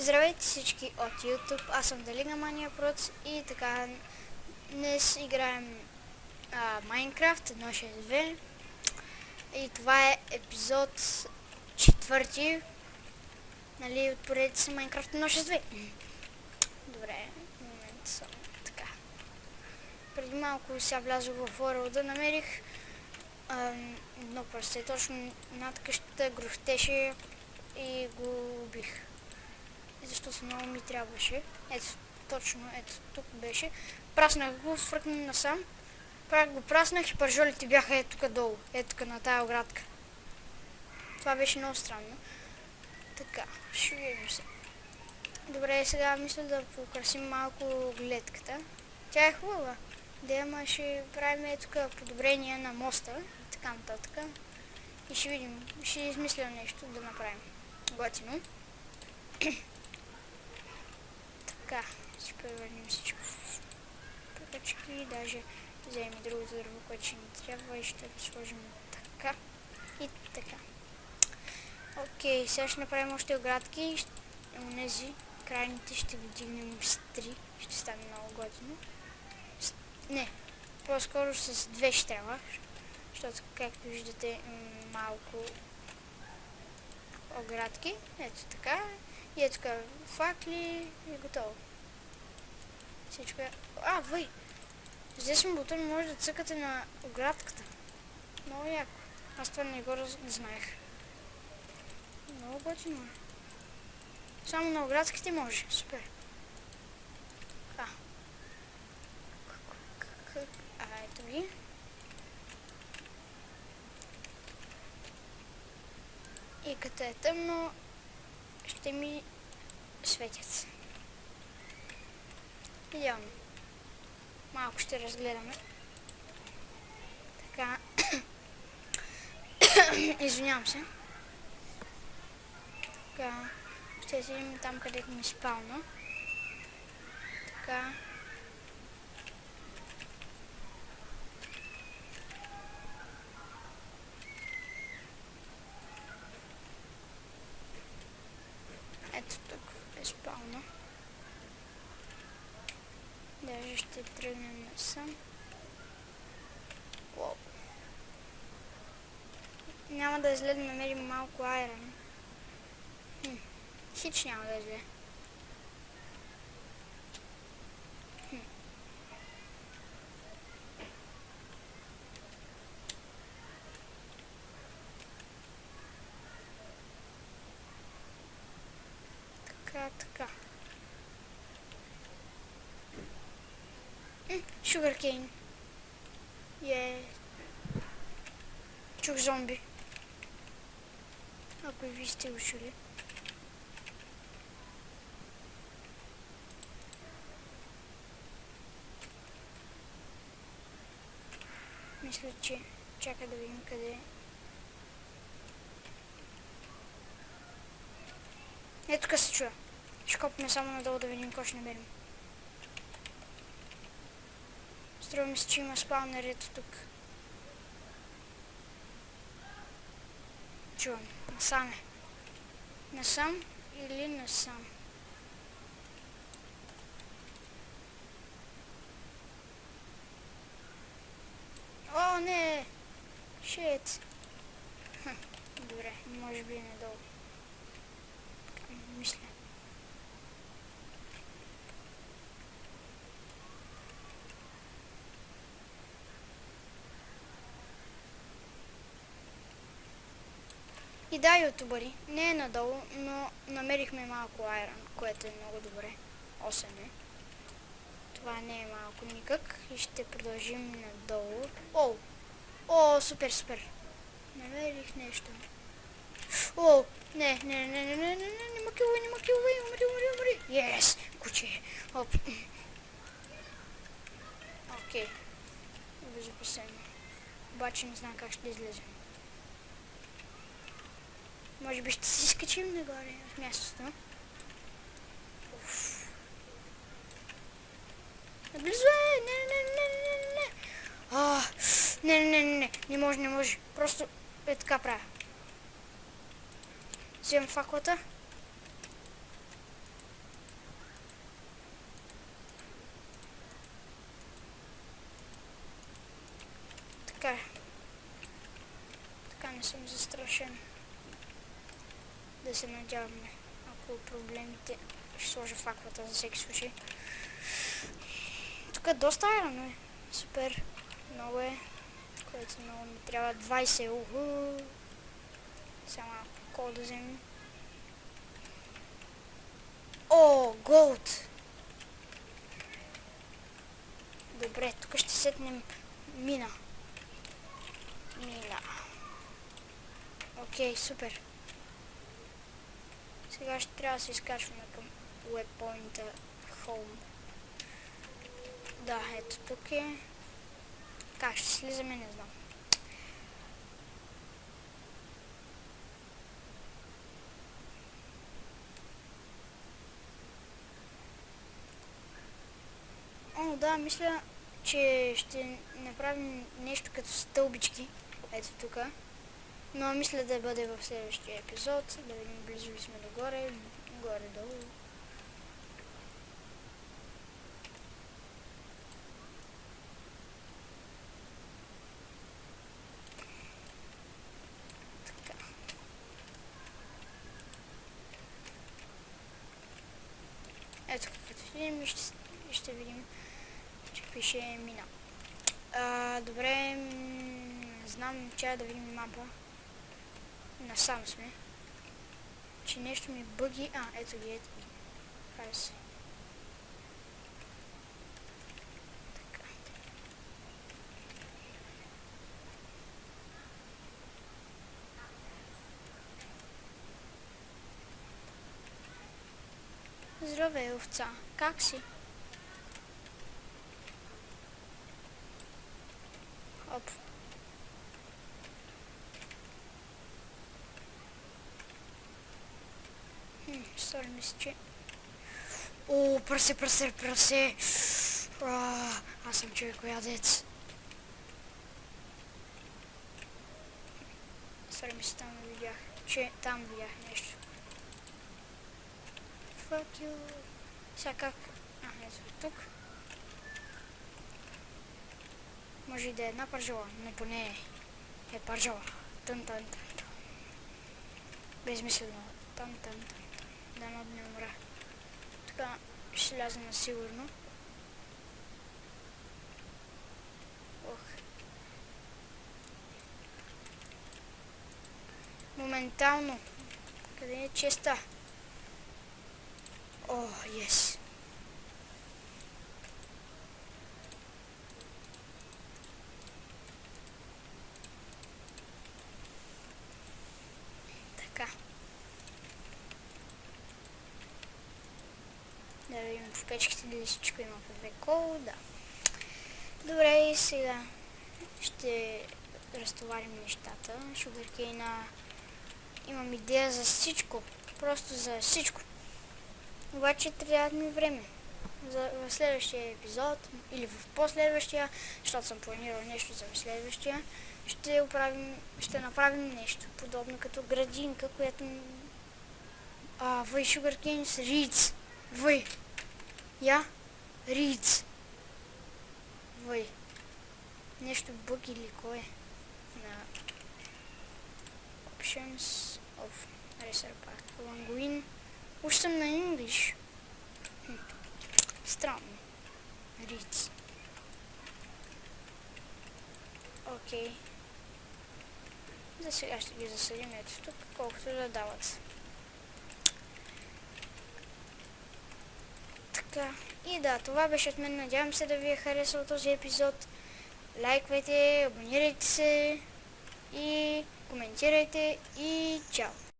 Здравейте всички от YouTube, аз съм Далига Мания Проц и така днес играем Minecraft 1.6.2 и това е епизод 4, нали, от поредица Minecraft 1.6.2. Добре, момент само така. Преди малко сега влязох в World, намерих едно пръсте, точно над къщата грохтеше и го убих. Защото много ми трябваше. Ето, точно, ето, тук беше. Праснах го, свъркна насам. Го праснах и пържолите бяха ето тук долу. Ето тук на тая оградка. Това беше много странно. Така, ще видим се. Добре, сега мисля да покрасим малко гледката. Тя е хубава. Да, ама ще правим ето тук подобрение на моста и така нататък. И ще видим, ще измисля нещо да направим. Готино. Така, ще превърнем всичко в пръчки, даже вземем и другото дърво, което ще ни трябва и ще сложим така и така. Окей, сега ще направим още оградки и онези крайните ще ги дигнем с 3, ще стане много готино. Не, по-скоро с 2 ще трябва, защото както виждате малко оградки, ето така. И ето така, факли и готово. Всичко е... Въй! Здесь бутон може да цъкате на оградката. Много яко. Аз това не го знаех. Много готино е. Само на оградките може. Супер. Ето ги. И като е тъмно, ще ми светят. Идеално. Малко ще разгледаме. Така. Извинявам се. Така. Ще седим там, където ми спална. Така. Ето тук е спална. Даже ще тръгнем насам. Уоу. Няма да излезе да намерим малко айрон. Хич няма да излезе. Така. Sugarcane. Чух зомби. Ако и ви сте ушили. Мисля, че чака да видим къде е. Ето тук се чуя. Ще копнем само надолу да видим какво ще намерим. Струва ми се, че има спаунер ето тук. Чувам. Насам е. Насам или насам? О, не! Шит! Добре, може би е надолу. Мисля. И да, ютубъри, не е надолу, но намерихме малко айрон, което е много добре. 8 е. Това не е малко никак и ще продължим надолу. О, супер. Намерих нещо. Не ма килвай, умри. Yes, куче. Оп. Окей. Безопасено. Обаче не знам как ще излезем. Може би ще си скачим нагоре в мястото. Наблизо е! Не. Не може. Просто е така правя. Вземам факлата. Така. Така не съм застрашен. Да се надяваме. Ако проблемите ще сложа факвата за всеки случай. Тук доста айрон е. Супер. Много е. Което много ми трябва. 20. Уху. Само кол да вземем. О, голд! Добре, тук ще сетнем мина. Окей, супер. Сега ще трябва да се изкачваме към waypoint home. Да, ето тук е. Как ще слизаме, не знам. О, да, мисля, че ще направим нещо като стълбички. Ето тук. Но мисля да бъде в следващия епизод. Да видим близо ли сме догоре, горе-долу. Така. Ето като видим и ще видим, че пише мина. Добре, не знам, че да видим мапа. Насам сме. Че нещо ми бъги. Ето ги. Хайде се. Така. Здравей, овца. Как си? Оп. Стори ми се, че... О, прасе! Аз съм човекоядец. Стори ми се, там видях, че там видях нещо. Fuck you. Сега как... ето тук. Може и да е една пържола, но поне е пържола. Тън. Безмислено. Тън. Да не умра. Така ще сляза на сигурно. Ох. Моментално. Къде е честа? О, ес. Така. Да видим в печките дали всичко има по 2 кол. Да. Добре, и сега ще разтоварим нещата. Шугаркейна. Имам идея за всичко. Просто за всичко. Обаче трябва ми време. В следващия епизод или в последващия, защото съм планирал нещо за следващия, ще направим нещо подобно като градинка, която... Вой, Sugarcane с Reeds. Вой. Reeds. Вой. Нещо бъг или кое? На Options of Racer Pack. Languin. Уж съм на English. Странно. Reeds. Окей. За сега ще ги засадим ето тук, колкото да дават. Така. И да, това беше от мен. Надявам се да ви е харесал този епизод. Лайквайте, абонирайте се и коментирайте и чао!